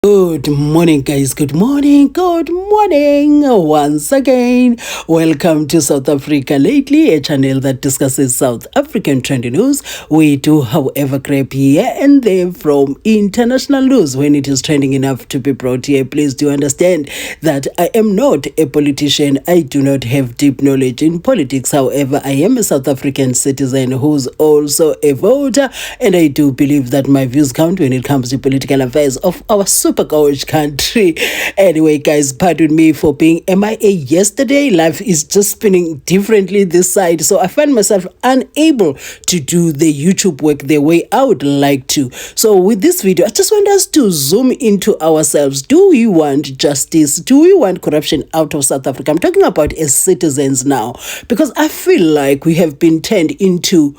Good morning, guys. Good morning. Once again, welcome to South Africa Lately, a channel that discusses South African trending news. We do, however, grab here and there from international news when it is trending enough to be brought here. Please do understand that I am not a politician. I do not have deep knowledge in politics. However, I am a South African citizen who's also a voter, and I do believe that my views count when it comes to political affairs of our super coach country. Anyway, guys, pardon me for being MIA yesterday. Life is just spinning differently this side, so I find myself unable to do the YouTube work the way I would like to. So with this video, I just want us to zoom into ourselves. Do we want justice? Do we want corruption out of South Africa? I'm talking about as citizens now, because I feel like we have been turned into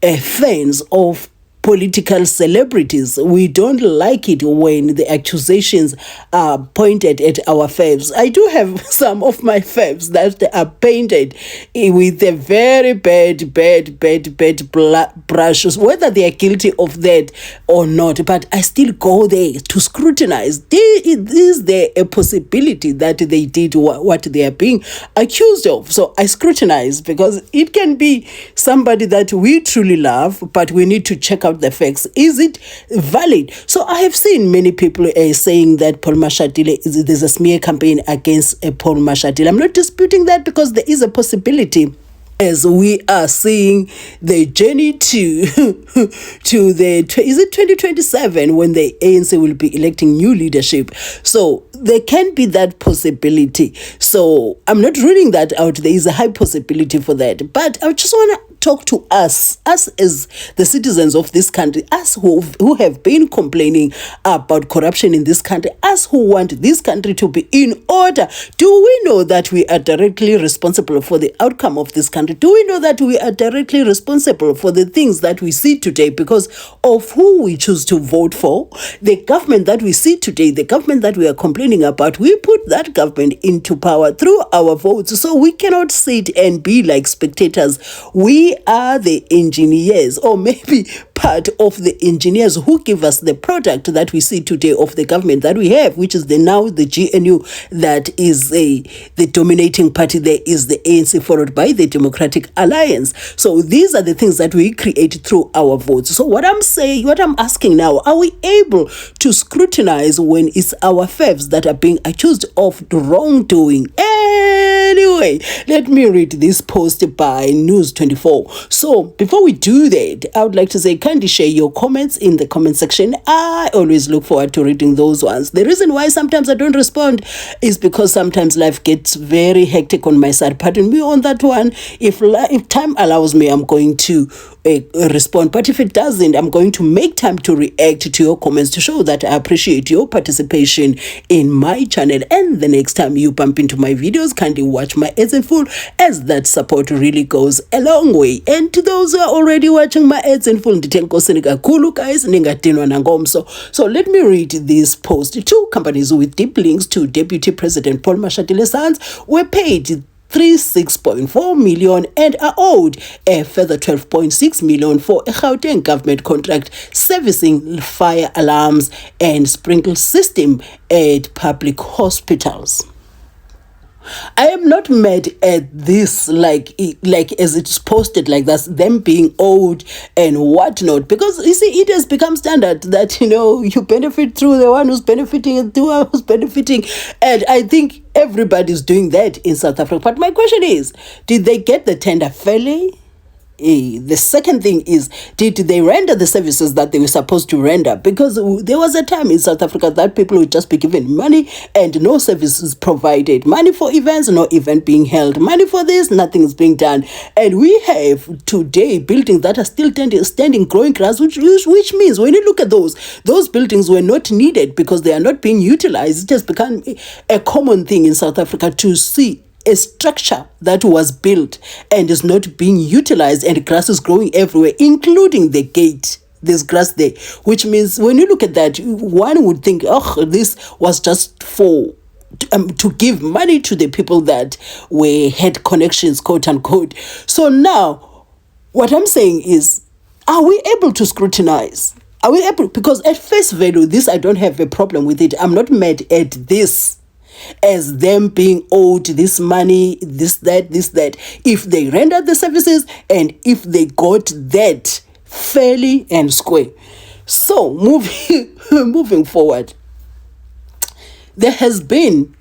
fans of political celebrities. We don't like it when the accusations are pointed at our Favs. I do have some of my Favs that are painted with a very bad brushes, whether they are guilty of that or not, but I still go there to scrutinize. Is there a possibility that they did what they are being accused of? So I scrutinize, because it can be somebody that we truly love, but we need to check out the facts. Is it valid? So I have seen many people saying that Paul Mashatile, there's a smear campaign against Paul Mashatile. I'm not disputing that, because there is a possibility, as we are seeing the journey to the, is it 2027, when the ANC will be electing new leadership. So there can be that possibility. So I'm not ruling that out. There is a high possibility for that. But I just want to talk to us as the citizens of this country, us who have been complaining about corruption in this country, us who want this country to be in order. Do we know that we are directly responsible for the outcome of this country? Do we know that we are directly responsible for the things that we see today because of who we choose to vote for? The government that we see today, the government that we are complaining about, we put that government into power through our votes. So we cannot sit and be like spectators. We are the engineers, or maybe part of the engineers who give us the product that we see today of the government that we have, which is now the GNU that is the dominating party. There is the ANC, followed by the Democratic Alliance. So these are the things that we create through our votes. So what I'm asking now, are we able to scrutinize when it's our Favs that are being accused of wrongdoing? Anyway, let me read this post by News 24. So before we do that, I would like to say, kindly share your comments in the comment section. I always look forward to reading those ones. The reason why sometimes I don't respond is because sometimes life gets very hectic on my side. Pardon me on that one. If time allows me, I'm going to respond, but if it doesn't, I'm going to make time to react to your comments to show that I appreciate your participation in my channel. And the next time you bump into my videos, kindly watch my ads in full, as that support really goes a long way. And to those who are already watching my ads in full, guys, so let me read this post. Two companies with deep links to Deputy President Paul Mashatile's sons were paid 36.4 million and are owed a further 12.6 million for a Gauteng government contract servicing fire alarms and sprinkler system at public hospitals. I am not mad at this, like as it's posted like that, them being owed and whatnot, because you see, it has become standard that, you benefit through the one who's benefiting and through who's benefiting, and I think everybody's doing that in South Africa. But my question is, did they get the tender fairly? The second thing is, did they render the services that they were supposed to render? Because there was a time in South Africa that people would just be given money and no services provided. Money for events, no event being held. Money for this, nothing is being done. And we have today buildings that are still standing growing grass, which means when you look at those buildings were not needed because they are not being utilized. It has become a common thing in South Africa to see a structure that was built and is not being utilized, and grass is growing everywhere, including the gate. There's grass there, which means when you look at that, one would think, oh, this was just for to give money to the people that had connections, quote unquote. So now what I'm saying is, are we able to scrutinize? Are we able? Because at face value, this, I don't have a problem with it. I'm not mad at this as them being owed this money, this, that. If they rendered the services and if they got that fairly and square. So moving forward, there has been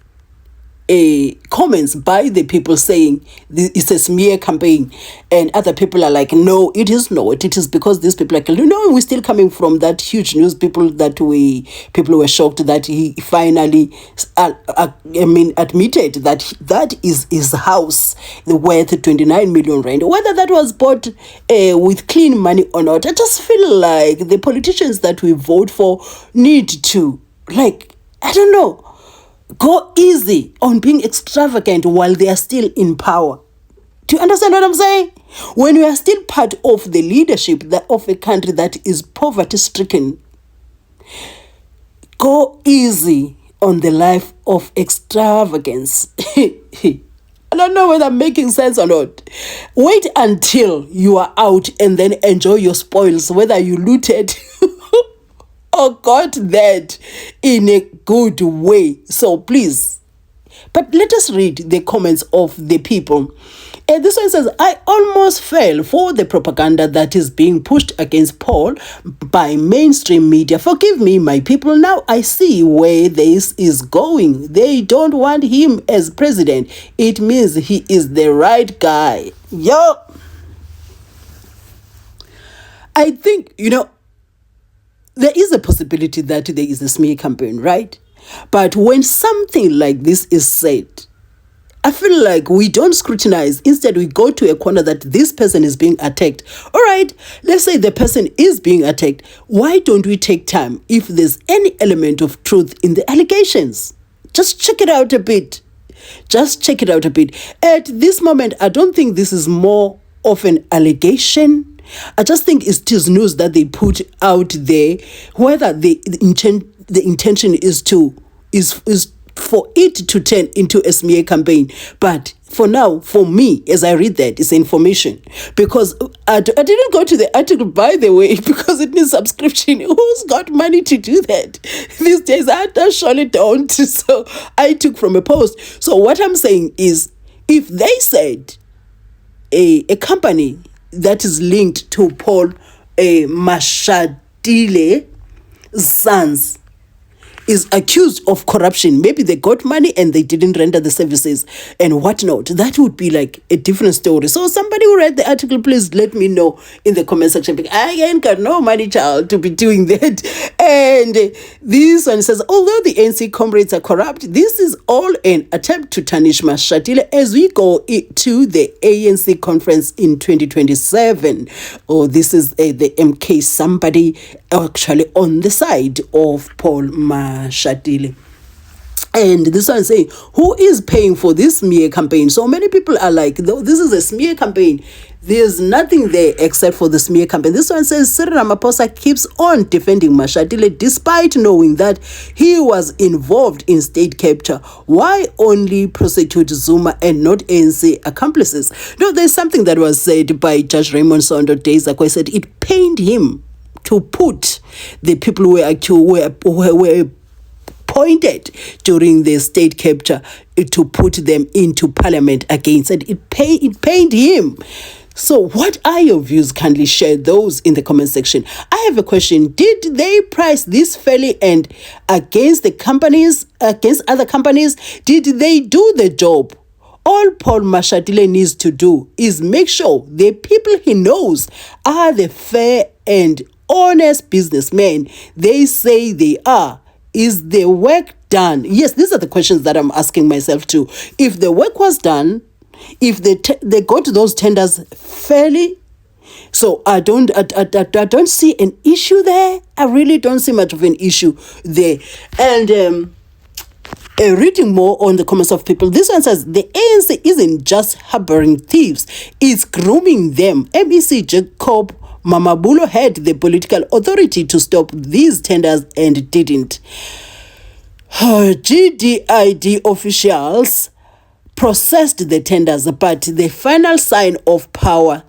comments by the people saying it's a smear campaign, and other people are like, no, it is not. It is because these people are like, we're still coming from that huge news. People were shocked that he finally admitted that is his house worth 29 million rand. Whether that was bought with clean money or not, I just feel like the politicians that we vote for need to, like, I don't know, go easy on being extravagant while they are still in power. Do you understand what I'm saying? When we are still part of the leadership of a country that is poverty-stricken, go easy on the life of extravagance. I don't know whether I'm making sense or not. Wait until you are out and then enjoy your spoils, whether you looted or got that in a good way. So please. But let us read the comments of the people. And this one says, I almost fell for the propaganda that is being pushed against Paul by mainstream media. Forgive me, my people. Now I see where this is going. They don't want him as president. It means he is the right guy. Yo. I think, there is a possibility that there is a smear campaign, right? But when something like this is said, I feel like we don't scrutinize. Instead, we go to a corner that this person is being attacked. All right, let's say the person is being attacked. Why don't we take time if there's any element of truth in the allegations? Just check it out a bit. At this moment, I don't think this is more of an allegation. I just think it is news that they put out there. Whether the intention is for it to turn into a smear campaign. But for now, for me, as I read that, it's information. Because I didn't go to the article, by the way, because it needs subscription. Who's got money to do that? These days, I surely don't. So I took from a post. So what I'm saying is, if they said a company that is linked to Paul Mashatile sons is accused of corruption. Maybe they got money and they didn't render the services and whatnot. That would be like a different story. So somebody who read the article, please let me know in the comment section. I ain't got no money, child, to be doing that. And this one says, although the ANC comrades are corrupt, this is all an attempt to tarnish Mashatile as we go to the ANC conference in 2027. Oh, this is the MK, somebody actually on the side of Paul Mashatile. And this one saying, who is paying for this smear campaign? So many people are like, this is a smear campaign. There's nothing there except for the smear campaign. This one says, Cyril Ramaphosa keeps on defending Mashatile despite knowing that he was involved in state capture. Why only prosecute Zuma and not ANC accomplices? No, there's something that was said by Judge Raymond Sondo days ago. He said it pained him to put the people who were appointed during the state capture to put them into parliament again. Said it pained him. So what are your views? Kindly share those in the comment section. I have a question. Did they price this fairly and against the companies, against other companies? Did they do the job? All Paul Mashatile needs to do is make sure the people he knows are the fair and honest businessmen they say they are. Is the work done? Yes, these are the questions that I'm asking myself too. If the work was done, if they got those tenders fairly, so I don't see an issue there. I really don't see much of an issue there. And reading more on the comments of people, this one says the ANC isn't just harboring thieves, it's grooming them. MEC Jacob Mamabulo had the political authority to stop these tenders and didn't. GDID officials processed the tenders, but the final sign of power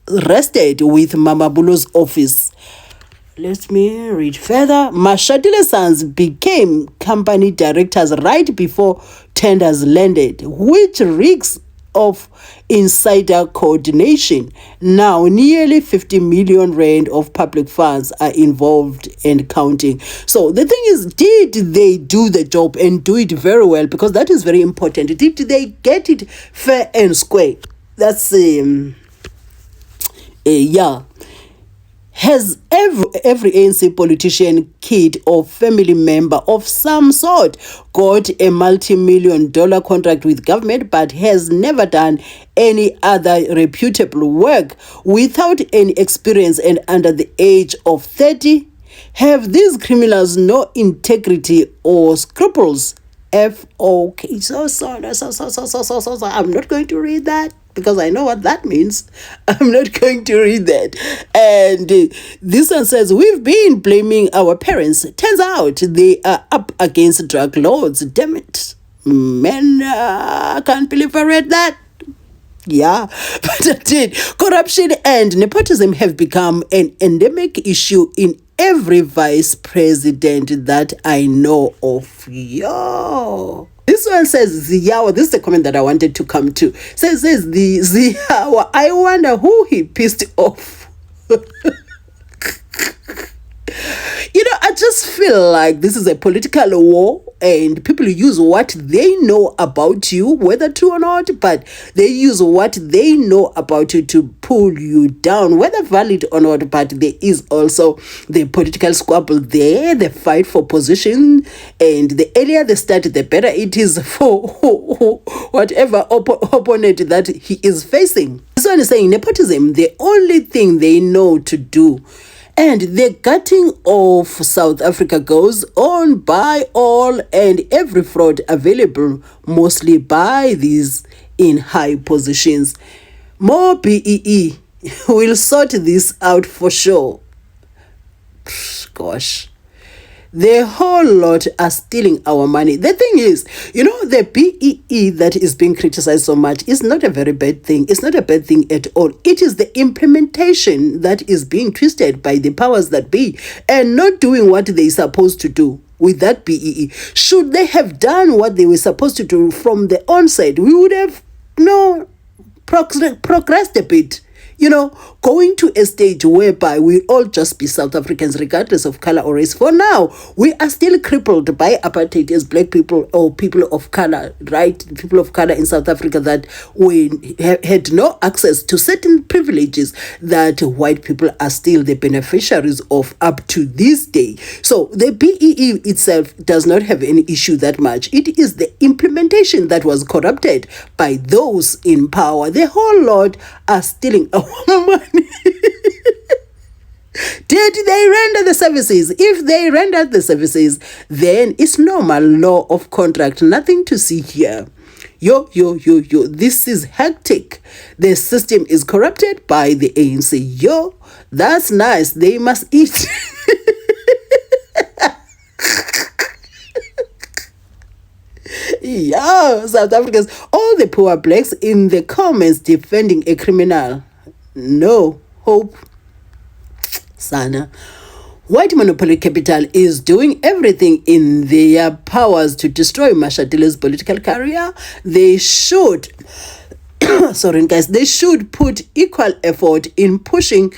rested with Mamabulo's office. Let me read further. Mashatile sons became company directors right before tenders landed, which reeks of insider coordination. Now, nearly 50 million rand of public funds are involved and counting. So the thing is, did they do the job and do it very well? Because that is very important. Did they get it fair and square? That's yeah. Has every ANC politician, kid or family member of some sort got a multi-million-dollar contract with government but has never done any other reputable work, without any experience and under the age of 30? Have these criminals no integrity or scruples? Okay, so I'm not going to read that, because I know what that means. I'm not going to read that. And this one says, we've been blaming our parents. Turns out they are up against drug lords. Damn it. Man, I can't believe I read that. Yeah, but I did. Corruption and nepotism have become an endemic issue in every vice president that I know of. Yo. This one says, Ziyawa, this is the comment that I wanted to come to. Says the Ziyawa, I wonder who he pissed off. You know, I just feel like this is a political war, and people use what they know about you, whether true or not, but they use what they know about you to pull you down, whether valid or not. But there is also the political squabble there, the fight for position, and the earlier they start, the better it is for whatever opponent that he is facing. This one is saying nepotism, the only thing they know to do. And the gutting of South Africa goes on by all and every fraud available, mostly by these in high positions. More BEE will sort this out for sure. Gosh. The whole lot are stealing our money. The thing is, you know, the BEE that is being criticized so much is not a very bad thing. It's not a bad thing at all. It is the implementation that is being twisted by the powers that be and not doing what they're supposed to do with that BEE. Should they have done what they were supposed to do from the onset, we would have progressed a bit. You know, going to a stage whereby we all just be South Africans regardless of color or race. For now, we are still crippled by apartheid as black people or people of color, right? People of color in South Africa, that we had no access to certain privileges that white people are still the beneficiaries of up to this day. So the BEE itself does not have any issue that much. It is the implementation that was corrupted by those in power. The whole lot are stealing our money. Did they render the services? If they rendered the services, then it's normal law of contract. Nothing to see here. Yo. This is hectic. The system is corrupted by the ANC. Yo, that's nice. They must eat. Yo, South Africans, all the poor blacks in the comments defending a criminal. No hope. Sana. White monopoly capital is doing everything in their powers to destroy Mashatile's political career. They should, sorry guys, they should put equal effort in pushing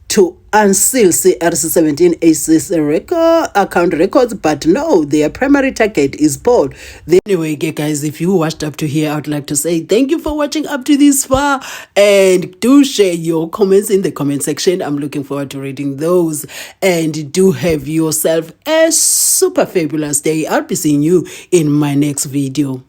to unseal CRC17 AC's account records, but no, their primary target is Paul. Anyway, guys, if you watched up to here, I would like to say thank you for watching up to this far, and do share your comments in the comment section. I'm looking forward to reading those, and do have yourself a super fabulous day. I'll be seeing you in my next video.